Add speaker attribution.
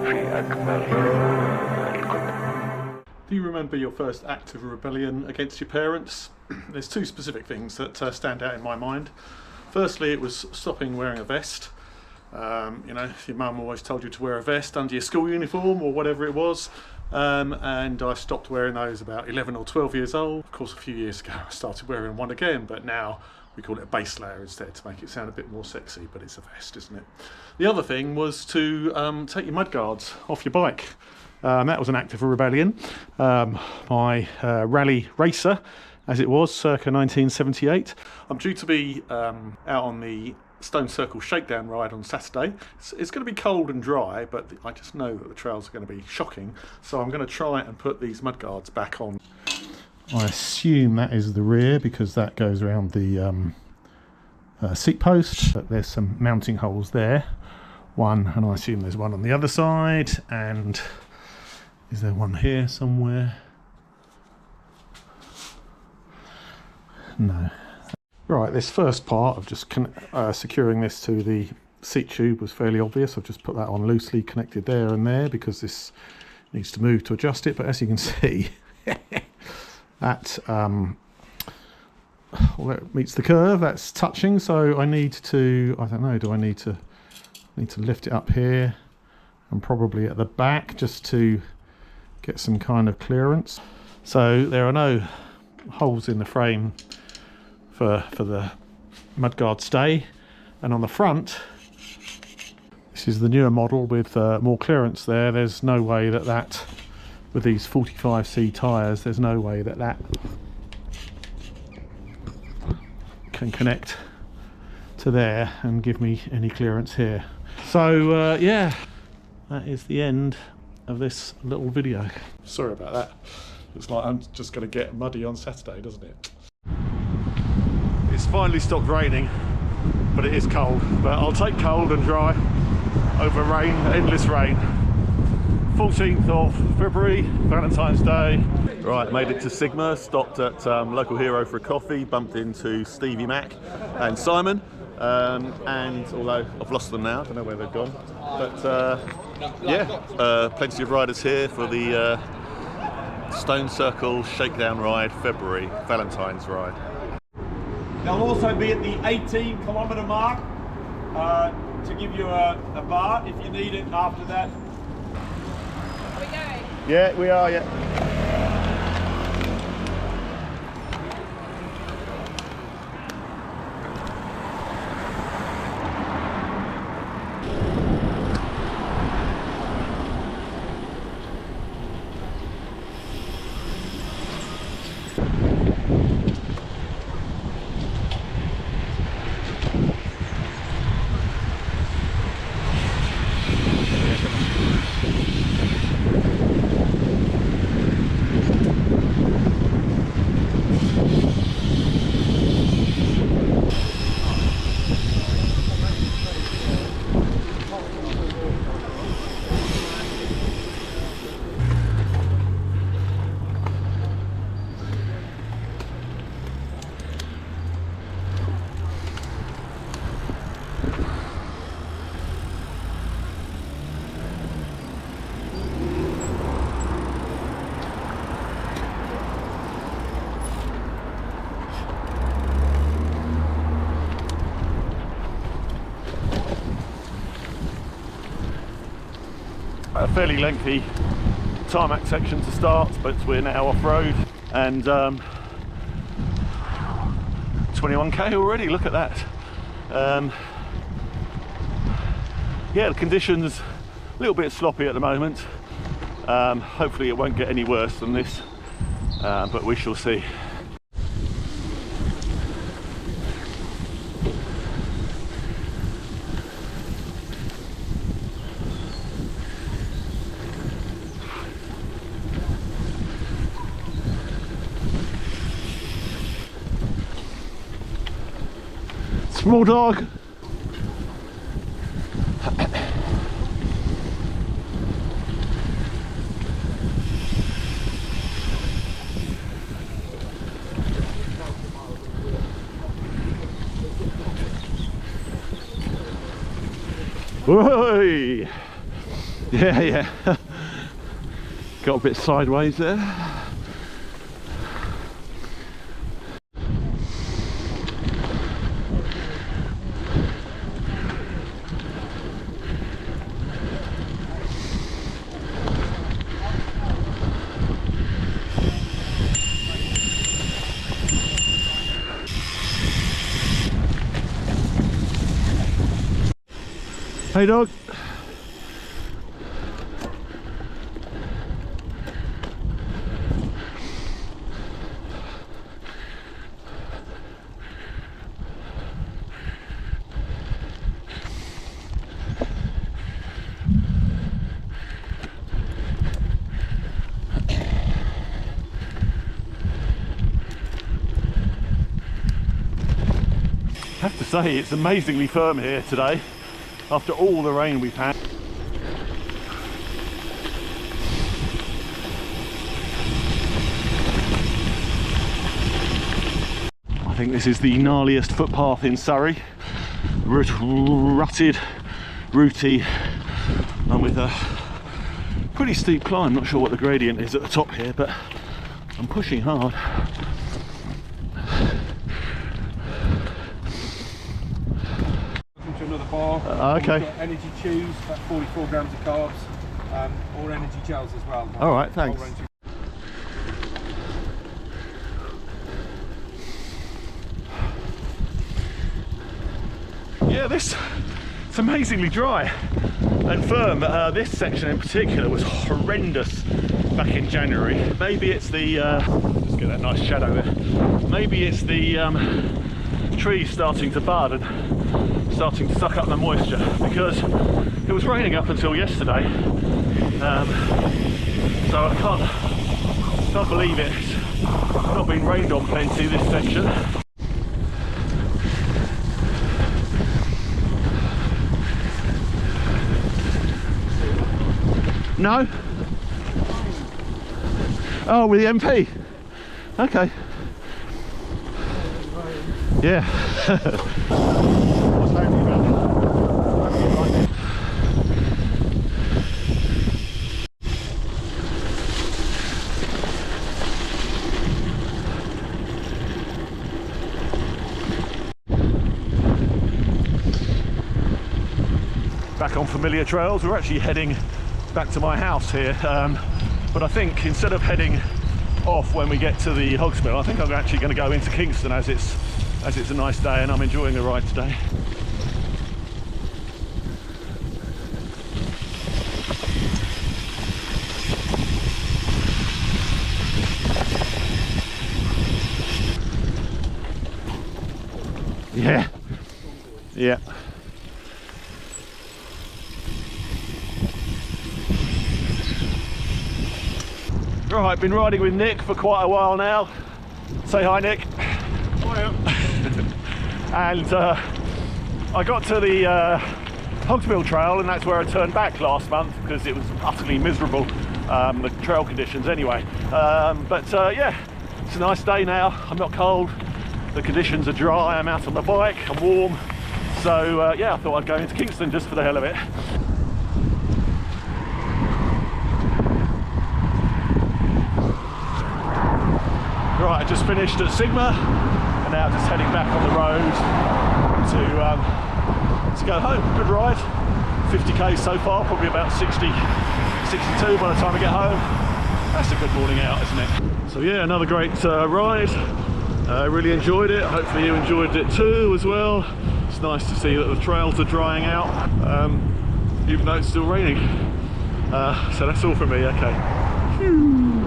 Speaker 1: Do you remember your first act of rebellion against your parents? There's two specific things that stand out in my mind. Firstly, it was stopping wearing a vest. You know, your mum always told you to wear a vest under your school uniform or whatever it was. And I stopped wearing those about 11 or 12 years old. Of course, a few years ago I started wearing one again, but now we call it a base layer instead to make it sound a bit more sexy, but it's a vest, isn't it? The other thing was to take your mudguards off your bike. That was an act of rebellion. My rally racer, as it was, circa 1978. I'm due to be out on the Stone Circle Shakedown ride on Saturday. It's going to be cold and dry, but I just know that the trails are going to be shocking, so I'm going to try and put these mudguards back on. I assume that is the rear because that goes around the seat post, but there's some mounting holes there. One, and I assume there's one on the other side, and is there one here somewhere? No. Right, this first part of just securing this to the seat tube was fairly obvious. I've just put that on loosely, connected there and there, because this needs to move to adjust it. But as you can see, that well, it meets the curve. That's touching, so I need to, I don't know, do I need to lift it up here and probably at the back just to get some kind of clearance. So there are no holes in the frame for the mudguard stay, and on the front, this is the newer model with more clearance there. There's no way that with these 45C tyres, there's no way that can connect to there and give me any clearance here. So yeah, that is the end of this little video. Sorry about that. Looks like I'm just going to get muddy on Saturday, doesn't it? It's finally stopped raining, but it is cold. But I'll take cold and dry over rain, endless rain. 14th of February, Valentine's Day. Right, made it to Sigma, stopped at local hero for a coffee, bumped into Stevie Mac and Simon. And although I've lost them now, I don't know where they've gone. But yeah, plenty of riders here for the Stone Circle Shakedown ride, February, Valentine's ride.
Speaker 2: They'll also be at the 18-kilometre mark to give you a bar if you need it after that.
Speaker 3: Are we going?
Speaker 1: Yeah, we are, yeah. A fairly lengthy tarmac section to start, but we're now off-road, and 21k already, look at that. Yeah, the conditions a little bit sloppy at the moment. Hopefully it won't get any worse than this, but we shall see. Small dog. Oi.
Speaker 4: Yeah, yeah. Got a bit sideways there. Hey dog. I have to say it's amazingly firm here today after all the rain we've had. I think this is the gnarliest footpath in Surrey. Rutted, rooty, and with a pretty steep climb. Not sure what the gradient is at the top here, but I'm pushing hard.
Speaker 5: To another bar.
Speaker 4: Okay.
Speaker 5: We've got energy chews, about 44 grams of carbs, or energy gels as well.
Speaker 4: All right, thanks. Yeah, it's amazingly dry and firm. This section in particular was horrendous back in January. Maybe it's the just get that nice shadow there. Maybe it's the trees starting to bud and starting to suck up the moisture, because it was raining up until yesterday. So I can't believe it's not been rained on plenty, this section. No? Oh, with the MP? Okay. Yeah. Back on familiar trails. We're actually heading back to my house here, but I think instead of heading off when we get to the Hogs Mill, I think I'm actually going to go into Kingston as it's a nice day and I'm enjoying the ride today. Yeah, yeah. Right, been riding with Nick for quite a while now. Say hi, Nick.
Speaker 1: Hiya.
Speaker 4: And I got to the Hogsmill Trail, and that's where I turned back last month because it was utterly miserable, the trail conditions anyway. Yeah, it's a nice day now. I'm not cold, the conditions are dry, I'm out on the bike, I'm warm. So yeah, I thought I'd go into Kingston just for the hell of it. Right, I just finished at Sigma and now just heading back on the road to go home. Good ride, 50k so far, probably about 60, 62 by the time I get home. That's a good morning out, isn't it? So yeah, another great ride. I really enjoyed it. Hopefully you enjoyed it too as well. It's nice to see that the trails are drying out, even though it's still raining. So that's all from me, okay. Phew.